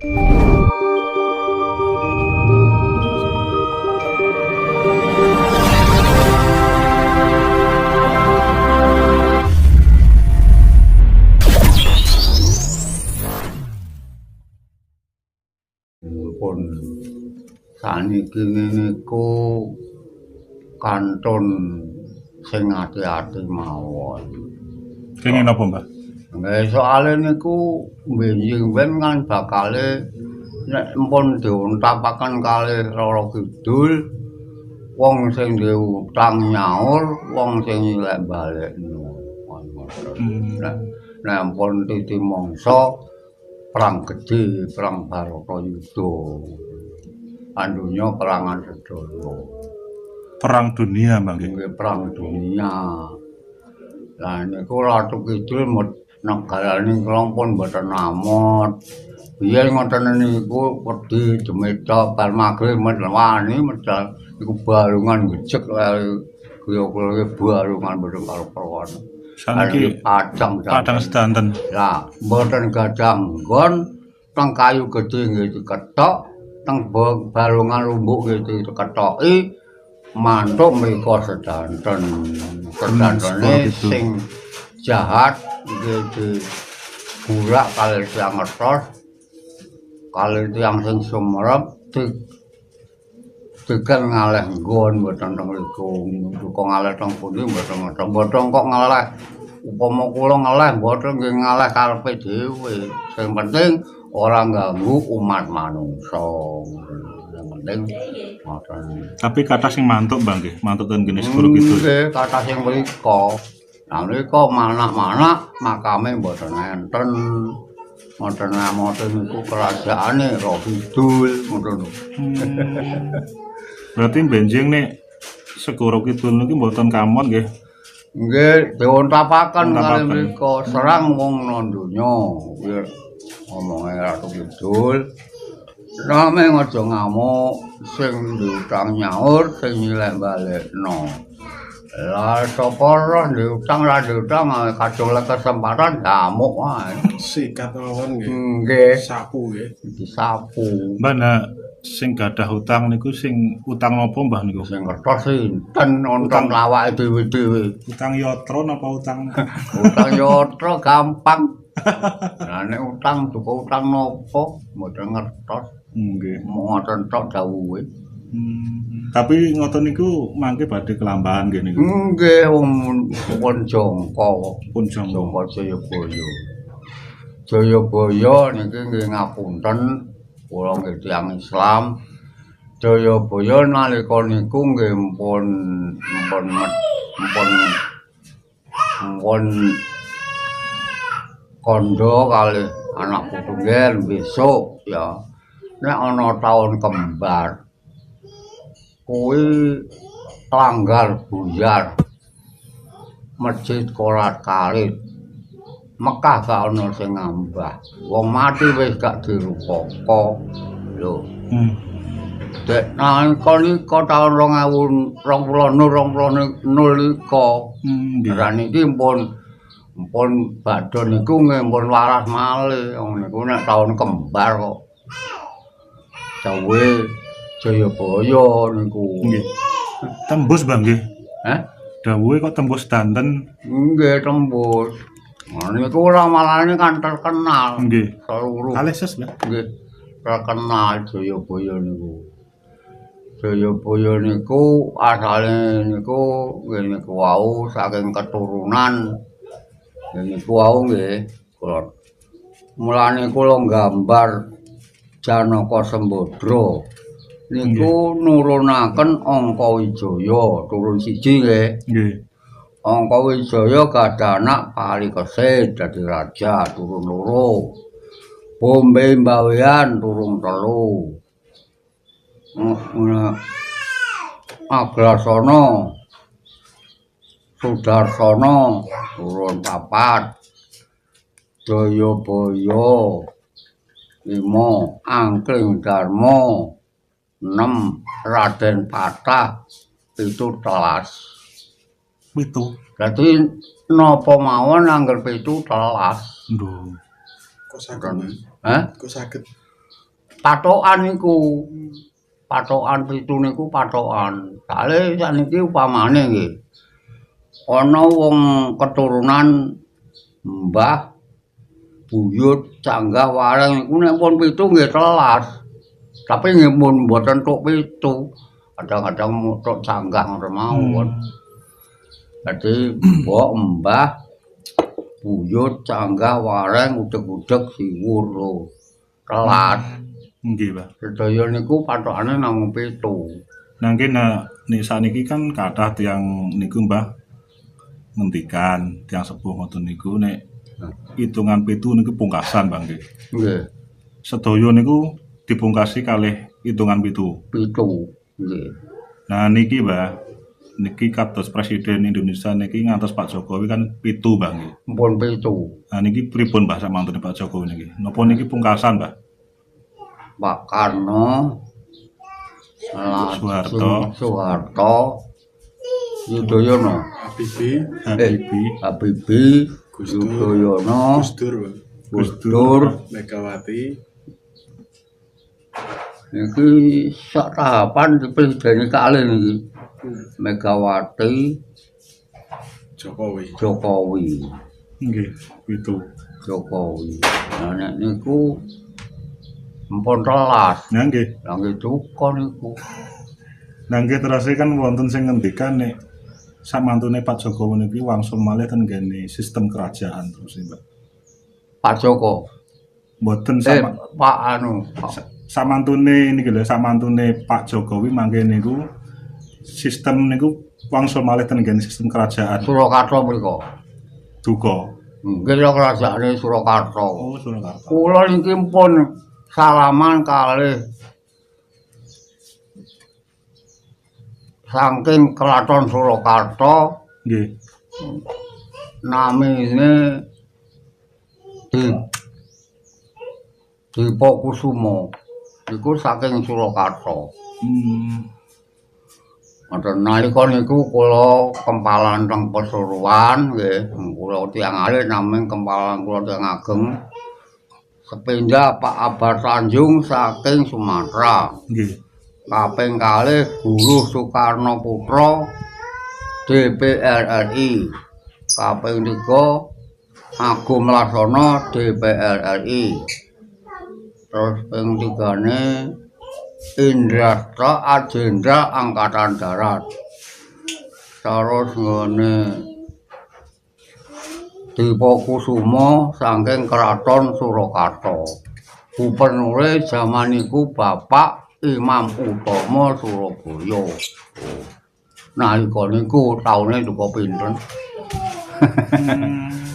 Pun saniki niku kantun sing ati-ati mawon. Kenging napa, Mbah? Nggih, soalé niku benjing ben kan bakale nek empun diuntapaken kalih Rara Kidul, wong sing duwe utang nyaur, wong sing nyilek balekno. Nek empun titi mangsa perang gedhe, perang Baratayuda. Andunya perangan sedaya. Perang dunia, Mbah nggih. Nggih, perang dunia. Lah niku Ratu Kidul negarane kula pun mboten namut. Biyen ngoten niku wedi Demeta bar magrib wani medal niku balungan gejek kaya balungan mboten karo perwana. Saniki padang sedanten. Lah mboten gadah nggon teng kayu gedhe nggih diketok, teng balungan lumbuk nggih diketoki mantuk mriko sedanten. Sedantene sing jahat nggih digurak kalih tiyang ngertos, kalih tiyang sing sumerep diken ngalih nggon mboten teng mriku. Kok ngalih teng pundi mboten kok ngalih. Upama kula ngalih mboten nggih ngalih karepe dhewe. Sing penting ora ganggu umat manungsa. Sing penting ngoten. Tapi kathah sing mantuk, Mbah nggih, mantuk ten kene Segoro Kidul. Nggih, kathah sing mriko. Lah mriko manak-manak makame mboten enten. Wonten ngamote niku kerajaane Rara Kidul ngoten. Berarti benjing nek Segoro Kidul niki mboten kamot nggih. Nggih, diuntapaken kalih mriko serang wong donya. Kuwi omonge Ratu Kidul. Name aja ngamuk, sing diutang nyaur, sing nyilek balekno. Lah sapa roh diutang ra diutang kadung kesempatan ngamuk wae. Sikat mawon nggih. Nggih, Sapu nggih. disapu. Mbah sing gadah utang niku sing utang napa, Mbah niku? Sing kertas sinten nonton lawake dhewe-dhewe. Utang yatra napa utang? Utang yatra gampang. Lah nek utang duka utang napa mboten ngertos. Nggih. Ngoten tok dawuhe. Tapi ngoten niku mangke badhe kelambahan nggih niku. Nggih, pun jangka. Pun jangka Jayabaya. Jayabaya niki nggih ngapunten kula nggih tiyang Islam. Jayabaya nalika niku nggih mpun kandha kalih anak putu nggih besok ya. Nek ana taun kembar kuwi langgar buyar Masjid Korat Kalit Mekah gak ana sing ngambah wong mati wis gak dirupaka lho dek nalika nika taun 2020 nika niki pun badhe niku nggih pun waras malih niku nek taun kembar kok Jawa Jayabaya niku. Nggih. Tembus, Bang nggih. Hah? Dawuhe kok tembus danten. Nggih, tembus. Niku ramalane kan terkenal. Nggih. Seluruh. Kalih ses, Bang. Nggih. Terkenal Jayabaya niku. Jayabaya niku asale niku nggih niku wau saking keturunan. Niku wau nggih. Mulane kula nggambar Janaka Sembadra niku nurunaken Angka Wijaya turun siji nggih. Nggih. Angka Wijaya gadah anak Palikesit dadi raja turun loro. Bombe Mbawean turun telu. Agrasana Sudarsana turun papat. Jayabaya 5 Angkring Darma 6 Raden Patah 17. Dadi napa mawon angger 17. Lho. Kok saged? Hah? Kok saged? patokan iku. Patokan 7 niku patokan. Sale saniki upamane nggih. Ana wong keturunan Mbah Buyut Canggah Wareng iku nek pun 7 nggih telas. Tapi nggih pun mboten tok 7. Kadang-kadang tok Canggah ngoten mawon. Dadi Mbah Buyut Canggah Wareng udeg-udeg siwur lho. Telas. Nggih, Mbah. Sedaya niku patokane namung 7. Nangke nek saniki kan kathah tiyang niku Mbah ngendikan tiyang sepuh ngoten niku nek hitungan 7 niku pungkasan Mbah nggih. Nggih, Sedaya niku dipungkasi kalih hitungan 7. 7. Nggih. Nah niki Mbah, niki kados Presiden Indonesia niki ngantos Pak Jokowi kan 7 Mbah nggih. Mpun 7. Nah niki pripun Mbah samantune Pak Jokowi niki? Napa niki pungkasan Mbah? Pak Karno, Soeharto, Yudhoyono, Habibie, Gus Yudhoyono, Gus Dur, Gus Dur. Megawati, Niki sak tahapan presiden kalih niki. Megawati, Jokowi. Nggih, 7. Jokowi. Nah nek niku mpun telas. Nah nggih. Lah nggih duka niku. Nah nggih terus kan wonten sing ngendikan nek samantune Pak Jokowi niki wangsul malih ten nggene sistem kerajaan terus Mbak. Pak Joko. Mboten sama Pak anu. samantune niki lho samantune Pak Jokowi mangke niku sistem niku wangsul malih ten nggene sistem kerajaan. Surakarta mriko. Duka. Nggih kerajaane Surakarta. Oh, Surakarta. Kula niki pun salaman kalih saking Keraton Surakarta. Nggih. Namine Dipokusumo. Iku saking Surakarta. Wonten nalika niku kula kempalan teng Pasuruan nggih, kula tiyang alit namung kempalan kula tiyang ageng. Sepindah Pak Abar Tanjung saking Sumatera. Nggih. Kaping kalih Guru Soekarno Putra DPR RI. Kaping 3 Agung Laksono DPR RI. Terus ping 3-ne Indrasta Ajendra Angkatan Darat. Terus ngene Dipokusumo saking Keraton Surakarta. Gubernure jaman iku Bapak Imam Utama Surabaya. Nalika niku taune duka pinten.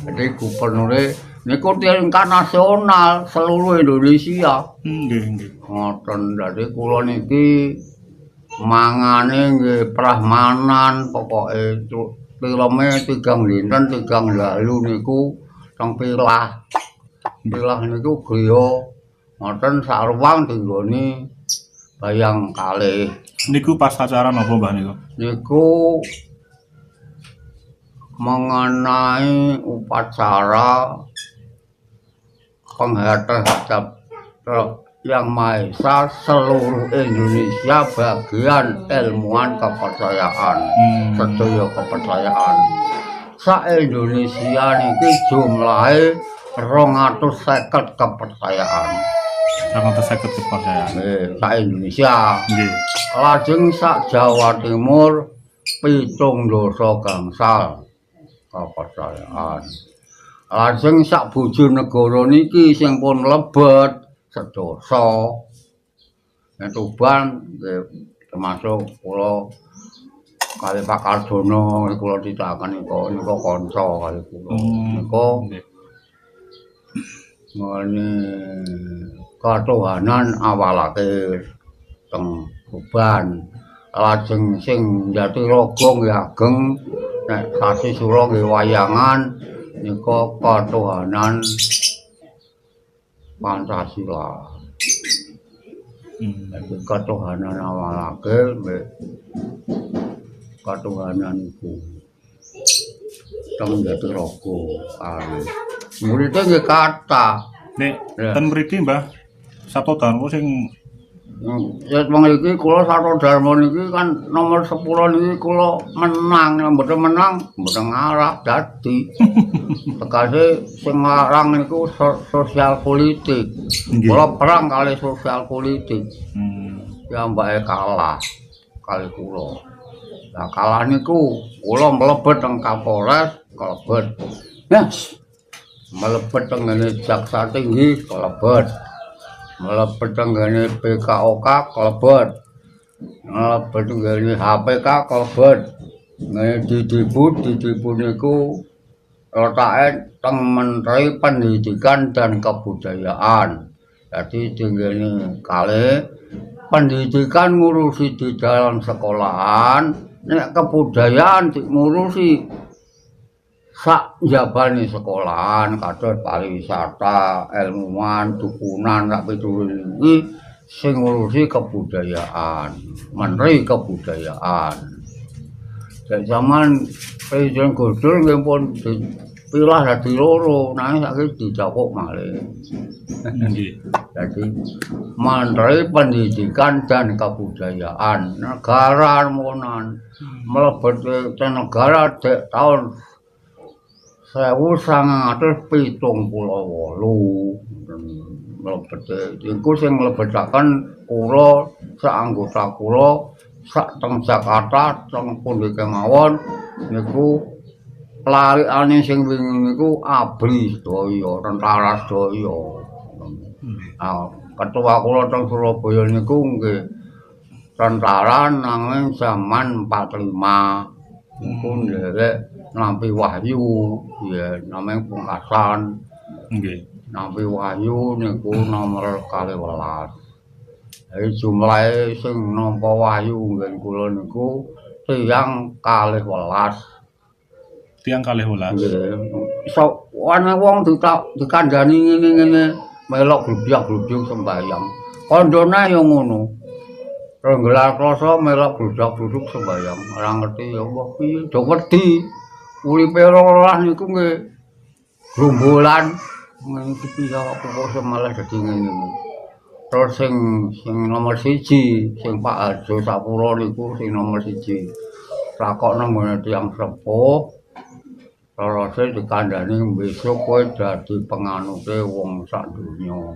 Jadi gubernure niku tingkat nasional seluruh Indonesia. Nggih, nggih. Ngoten dadi kula niki mangane nggih prahmanan pokoke filme 3 dinten 3 dalu niku teng Pilah. Pilah niku griya ngoten sak ruang dinggoni bayang kalih. Niku pas acara napa Mbah niku? Niku mengenai upacara penghadap Yang Maha Esa seluruh Indonesia bagian ilmuwan kepercayaan, sedaya kepercayaan. Sak Indonesia niki jumlahe 250 kepercayaan. 250 kepercayaan. Sak Indonesia. Nggih. Lajeng sak Jawa Timur 7 gangsal kepercayaan. Lajeng sak Bojonegoro niki sing pun lebet sedoso. Nek Tuban termasuk kula kali Pak Kardono kula ditakaken nika kanca kali kula. Nika ngene katuhanan awal akhir teng Tuban. Lajeng sing Jatirogo nggih ageng nek sasi Sura nggih wayangan nika katuhanan Pancasila. Katuhanan awal akhir katuhanan iku teng Jatirogo. Muridé nggih kathah. Nek ten mriki Mbah Sabto Dharma sing Ya wong iki kula Sabto Dharma niki kan nomor 10 niki kula menang, mboten menang, mboten ngarah dadi. Tegese sing ngarang niku sosial politik. Nggih. Kula perang kali sosial politik. Ya mbake kalah kali kula. Lah kalah niku kula mlebet teng Kapolres, kalebet. Yes. Mlebet teng ngene Jaksa Tinggi, kalebet. Mlebet teng ngene PKOK, kalebet. Mlebet teng ngene HPK, kalebet. Ngene Didibu niku letake teng Menteri Pendidikan dan Kebudayaan. Jadi tinggalnya kali pendidikan ngurusi di dalam sekolahan, nek kebudayaan ngurusi sak njabane sekolahan, kados pariwisata, ilmuwan, dukunan, sak pitulunge iki sing ngurusi kebudayaan, Menteri Kebudayaan. Nek zaman Presiden Gusdur nggih pun pilah dadi loro, nanging saiki dicapuk malih. nggih. Jadi Menteri Pendidikan dan Kebudayaan negara monan mlebet ke negara dek tahun 1978 mlebet iku sing mlebetaken kula sak anggota kula sak teng Jakarta teng pundi kemawon niku pelarikane sing wingi niku ABRI sedaya tentara sedaya. Nah, ketua kula teng Surabaya niku nggih tentara nanging zaman 45. Niku nderek nampi Wahyu, ya namanya pungkasan. Nggih. Nampi Wahyu niku nomor 12. Jadi jumlahe sing nampa Wahyu nggih kula niku tiyang 12. Tiang 12. Nggih. So, ana wong dikandhani ngene-ngene melok glubyak-glubyuk sembahyang. Kandhane ya ngono. Renggelar kloso melok glubyak-glubuk sembahyang. Ora ngerti ya Allah piye, do wedi. Uripe ora niku nggih grombolan ngene iki piye apa kok malah dadi ngene. Terus sing nomor 1 sing Pak Harjo Sapura niku sing nomor 1. Takokno ngene tiyang sepuh. Terus dikandhani besok kowe dadi penganute wong sak donya.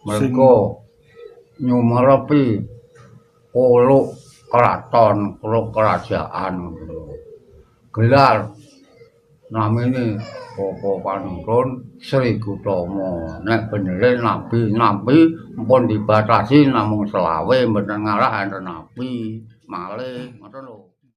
Mergo nyumerepi kuluk keraton, kuluk kerajaan. Gelar namine Bapak Panuntun Sri Gutama. Nek benere nabi pun dibatasi namung 20 mboten ngarah enten nabi malih ngoten lho.